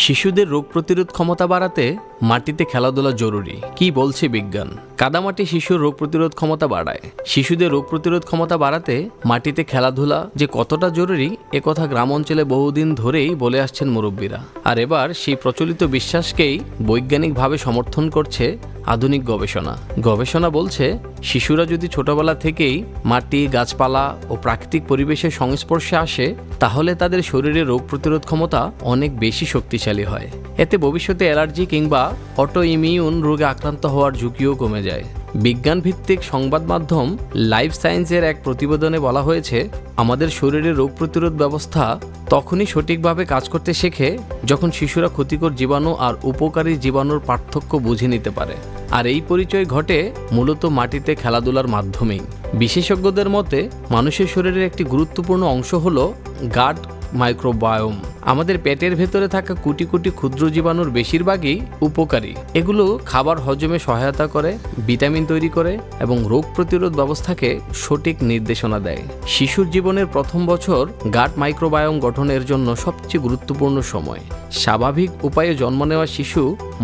শিশুদের রোগ প্রতিরোধ ক্ষমতা বাড়াতে মাটিতে খেলাধুলা জরুরি। কি বলছে বিজ্ঞান? কাদামাটি শিশুর রোগ প্রতিরোধ ক্ষমতা বাড়ায়। শিশুদের রোগ প্রতিরোধ ক্ষমতা বাড়াতে মাটিতে খেলাধুলা যে কতটা জরুরি একথা গ্রাম অঞ্চলে বহুদিন ধরেই বলে আসছেন মুরব্বীরা। আর এবার সেই প্রচলিত বিশ্বাসকেই বৈজ্ঞানিকভাবে সমর্থন করছে আধুনিক গবেষণা বলছে, শিশুরা যদি ছোটবেলা থেকেই মাটি, গাছপালা ও প্রাকৃতিক পরিবেশের সংস্পর্শে আসে তাহলে তাদের শরীরে রোগ প্রতিরোধ ক্ষমতা অনেক বেশি শক্তিশালী হয়। এতে ভবিষ্যতে অ্যালার্জি কিংবা অটো ইমিউন রোগে আক্রান্ত হওয়ার ঝুঁকিও কমে যায়। বিজ্ঞান ভিত্তিক সংবাদ মাধ্যম লাইফ সায়েন্সের এক প্রতিবেদনে বলা হয়েছে, আমাদের শরীরের রোগ প্রতিরোধ ব্যবস্থা তখনই সঠিকভাবে কাজ করতে শেখে যখন শিশুরা ক্ষতিকর জীবাণু আর উপকারী জীবাণুর পার্থক্য বুঝে নিতে পারে। আর এই পরিচয় ঘটে মূলত মাটিতে খেলাধুলার মাধ্যমেই। বিশেষজ্ঞদের মতে মানুষের শরীরের একটি গুরুত্বপূর্ণ অংশ হলো গাট মাইক্রোবায়োম। আমাদের পেটের ভেতরে থাকা কোটি কোটি ক্ষুদ্র জীবাণুর বেশিরভাগই উপকারী। এগুলো খাবার হজমে সহায়তা করে, ভিটামিন তৈরি করে এবং রোগ প্রতিরোধ ব্যবস্থাকে সঠিক নির্দেশনা দেয়। শিশুর জীবনের প্রথম বছর গাট মাইক্রোবায়োম গঠনের জন্য সবচেয়ে গুরুত্বপূর্ণ সময়। স্বাভাবিক উপায়ে জন্ম নেওয়া শিশু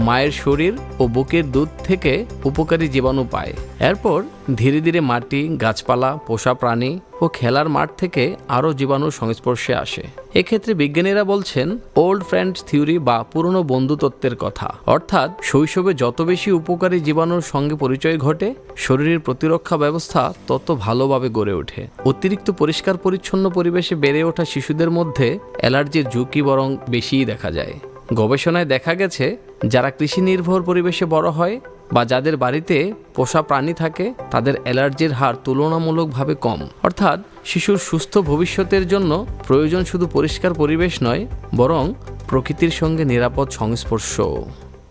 মায়ের শরীর ও বুকের দুধ থেকে উপকারী জীবাণু পায়। এরপর ধীরে ধীরে মাটি, গাছপালা, পোষা প্রাণী ও খেলার মাঠ থেকে আরও জীবাণুর সংস্পর্শে আসে। এক্ষেত্রে বিজ্ঞানীরা বলছেন ওল্ড ফ্রেন্ড থিওরি বা পুরনো বন্ধু তত্ত্বের কথা। অর্থাৎ শৈশবে যত বেশি উপকারী জীবাণুর সঙ্গে পরিচয় ঘটে শরীরের প্রতিরক্ষা ব্যবস্থা তত ভালোভাবে গড়ে ওঠে। অতিরিক্ত পরিষ্কার পরিচ্ছন্ন পরিবেশে বেড়ে ওঠা শিশুদের মধ্যে অ্যালার্জির ঝুঁকি বরং বেশিই দেখা যায়। গবেষণায় দেখা গেছে যারা কৃষি নির্ভর পরিবেশে বড় হয় বা যাদের বাড়িতে পোষা প্রাণী থাকে তাদের অ্যালার্জির হার তুলনামূলকভাবে কম। অর্থাৎ শিশুর সুস্থ ভবিষ্যতের জন্য প্রয়োজন শুধু পরিষ্কার পরিবেশ নয়, বরং প্রকৃতির সঙ্গে নিরাপদ সংস্পর্শ।